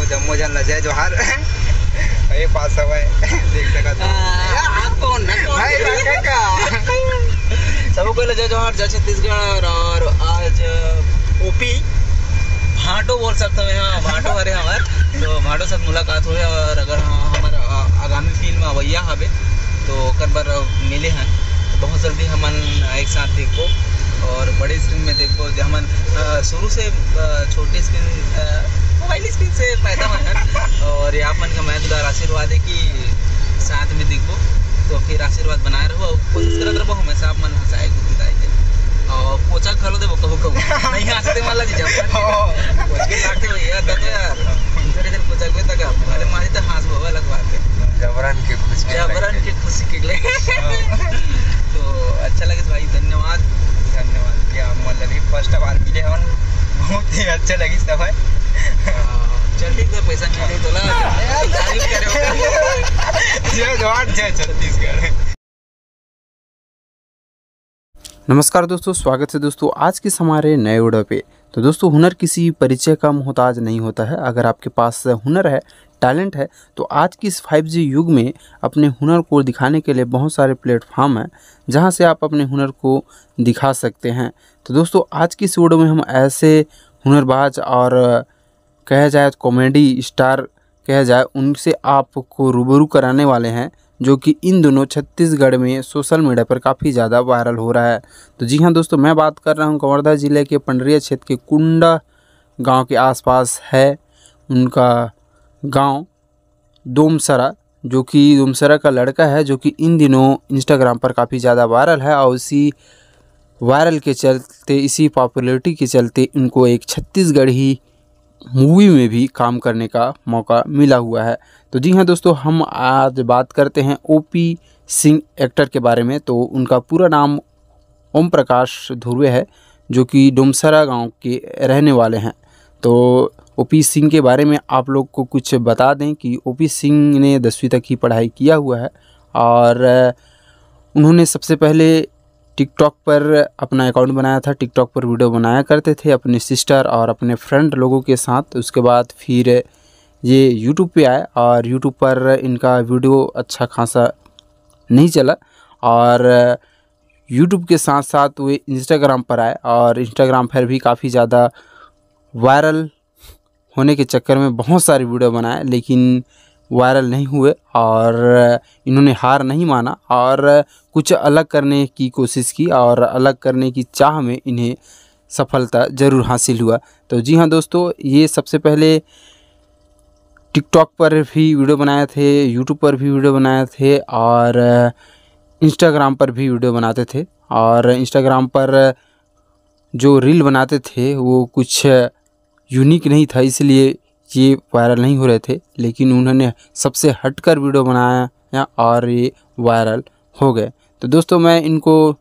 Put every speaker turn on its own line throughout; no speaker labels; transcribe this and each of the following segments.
जम्मो जन लजय जोहार ये पास हुआ देख सका
सबको लजय जोहार जय छत्तीसगढ़। और आज ओपी भाटो बोल सकते हैं, हाँ भाटो हरे हमार तो भाटो साथ मुलाकात हुए। और अगर हाँ हमारा आगामी फिल्म अवैया हवे तो कर बार मिले हैं तो बहुत जल्दी हमन एक साथ देखो और बड़े स्क्रीन में देखो। जो हमन शुरू से छोटे स्क्रीन मोबाइल स्क्रीन से पैदा हुए और यहाँ मन का मैं तुदार आशीर्वाद है कि साथ में देखो तो फिर आशीर्वाद बनाए रहो। कोशिश करते रहो हमेशा आप मन हंसाए बताए और पोचा खा लो दे कहो कहो नहीं हंसते मान लगी जब पोच के लागते हो यार दे यार इधर इधर पोचा को तक भले मारी तो हंस बाबा लगवाते
जबरन के खुशी
के लिए तो अच्छा लगे भाई। धन्यवाद
क्या मतलब ही फर्स्ट बार मिले हम बहुत ही अच्छा लगी सब है।
चल ठीक है पैसा नहीं तो
जय छत्तीसगढ़।
नमस्कार दोस्तों, स्वागत है दोस्तों आज के हमारे नए वीडियो पे। तो दोस्तों हुनर किसी परिचय का मोहताज नहीं होता है। अगर आपके पास हुनर है, टैलेंट है तो आज की इस 5G युग में अपने हुनर को दिखाने के लिए बहुत सारे प्लेटफॉर्म हैं जहां से आप अपने हुनर को दिखा सकते हैं। तो दोस्तों आज की इस वीडियो में हम ऐसे हुनरबाज और कहा जाए कॉमेडी स्टार कहा जाए उनसे आपको रूबरू कराने वाले हैं जो कि इन दोनों छत्तीसगढ़ में सोशल मीडिया पर काफ़ी ज़्यादा वायरल हो रहा है। तो जी हाँ दोस्तों, मैं बात कर रहा हूँ कवर्धा ज़िले के पंडरिया क्षेत्र के कुंडा गांव के आसपास है उनका गांव डोमसरा, जो कि डोमसरा का लड़का है जो कि इन दिनों इंस्टाग्राम पर काफ़ी ज़्यादा वायरल है। और इसी वायरल के चलते, इसी पॉपुलैरिटी के चलते इनको एक छत्तीसगढ़ी मूवी में भी काम करने का मौका मिला हुआ है। तो जी हाँ दोस्तों, हम आज बात करते हैं ओपी सिंह एक्टर के बारे में। तो उनका पूरा नाम ओम प्रकाश धुर्वे है जो कि डोमसरा गांव के रहने वाले हैं। तो ओपी सिंह के बारे में आप लोग को कुछ बता दें कि ओपी सिंह ने 10वीं तक की पढ़ाई किया हुआ है और उन्होंने सबसे पहले टिकटॉक पर अपना अकाउंट बनाया था। टिकटॉक पर वीडियो बनाया करते थे अपने सिस्टर और अपने फ्रेंड लोगों के साथ। उसके बाद फिर ये यूट्यूब पे आए और यूट्यूब पर इनका वीडियो अच्छा खासा नहीं चला और यूट्यूब के साथ साथ वे इंस्टाग्राम पर आए और इंस्टाग्राम पर भी काफ़ी ज़्यादा वायरल होने के चक्कर में बहुत सारी वीडियो बनाए लेकिन वायरल नहीं हुए और इन्होंने हार नहीं माना और कुछ अलग करने की कोशिश की और अलग करने की चाह में इन्हें सफलता ज़रूर हासिल हुआ। तो जी हाँ दोस्तों, ये सबसे पहले टिकटॉक पर भी वीडियो बनाए थे, यूट्यूब पर भी वीडियो बनाए थे और इंस्टाग्राम पर भी वीडियो बनाते थे। और इंस्टाग्राम पर जो रील बनाते थे वो कुछ यूनिक नहीं था, इसलिए ये वायरल नहीं हो रहे थे। लेकिन उन्होंने सबसे हटकर वीडियो बनाया और ये वायरल हो गए। तो दोस्तों मैं इनको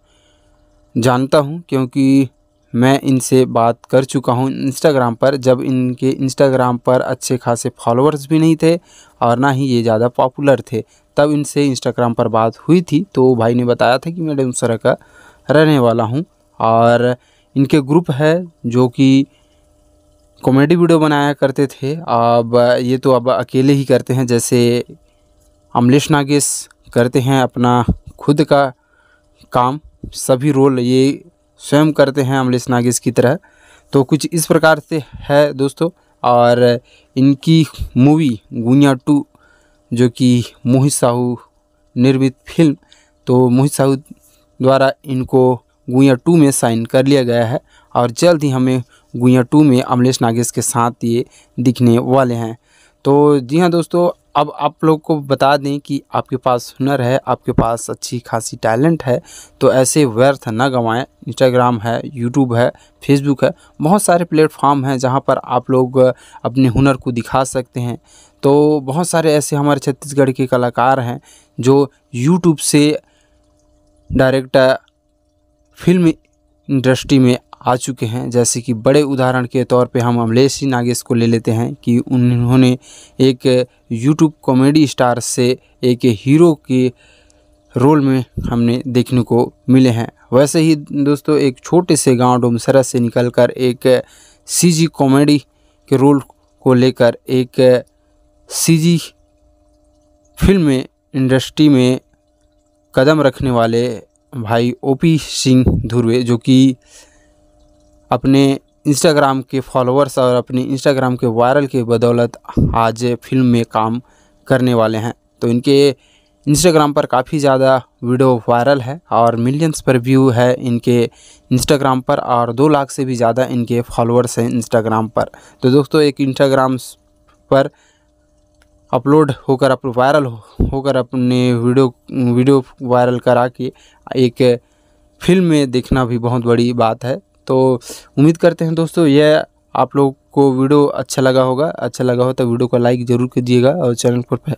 जानता हूँ क्योंकि मैं इनसे बात कर चुका हूँ इंस्टाग्राम पर, जब इनके इंस्टाग्राम पर अच्छे खासे फॉलोअर्स भी नहीं थे और ना ही ये ज़्यादा पॉपुलर थे। तब इनसे इंस्टाग्राम पर बात हुई थी तो भाई ने बताया था कि मैं डोमसरा का रहने वाला हूँ और इनके ग्रुप है जो कि कॉमेडी वीडियो बनाया करते थे। अब ये तो अब अकेले ही करते हैं, जैसे अमलेश नागेश करते हैं अपना खुद का काम, सभी रोल ये स्वयं करते हैं अमलेश नागेश की तरह। तो कुछ इस प्रकार से है दोस्तों। और इनकी मूवी गुइया 2 जो कि मोहित साहू निर्मित फिल्म, तो मोहित साहू द्वारा इनको गुइया 2 में साइन कर लिया गया है और जल्द ही हमें गुइया 2 में अमलेश नागेश के साथ ये दिखने वाले हैं। तो जी हाँ दोस्तों, अब आप लोग को बता दें कि आपके पास हुनर है, आपके पास अच्छी खासी टैलेंट है तो ऐसे व्यर्थ न गंवाएं। इंस्टाग्राम है, यूट्यूब है, फेसबुक है, बहुत सारे प्लेटफॉर्म हैं जहां पर आप लोग अपने हुनर को दिखा सकते हैं। तो बहुत सारे ऐसे हमारे छत्तीसगढ़ के कलाकार हैं जो यूट्यूब से डायरेक्ट फिल्म इंडस्ट्री में आ चुके हैं। जैसे कि बड़े उदाहरण के तौर पे हम अमलेश नागेश को ले लेते हैं कि उन्होंने एक यूट्यूब कॉमेडी स्टार से एक हीरो के रोल में हमने देखने को मिले हैं। वैसे ही दोस्तों एक छोटे से गांव डोमसरा से निकलकर एक सीजी कॉमेडी के रोल को लेकर एक सीजी फिल्म इंडस्ट्री में कदम रखने वाले भाई ओपी सिंह धुर्वे, जो कि अपने इंस्टाग्राम के फॉलोअर्स और अपने इंस्टाग्राम के वायरल के बदौलत आज फिल्म में काम करने वाले हैं। तो इनके इंस्टाग्राम पर काफ़ी ज़्यादा वीडियो वायरल है और मिलियंस पर व्यू है इनके इंस्टाग्राम पर, और 2 लाख से भी ज़्यादा इनके फॉलोअर्स हैं इंस्टाग्राम पर। तो दोस्तों एक इंस्टाग्राम पर अपलोड होकर वायरल होकर अपने वीडियो वायरल करा के एक फिल्म में देखना भी बहुत बड़ी बात है। तो उम्मीद करते हैं दोस्तों यह आप लोग को वीडियो अच्छा लगा होगा। अच्छा लगा हो तो वीडियो को लाइक ज़रूर कीजिएगा और चैनल पर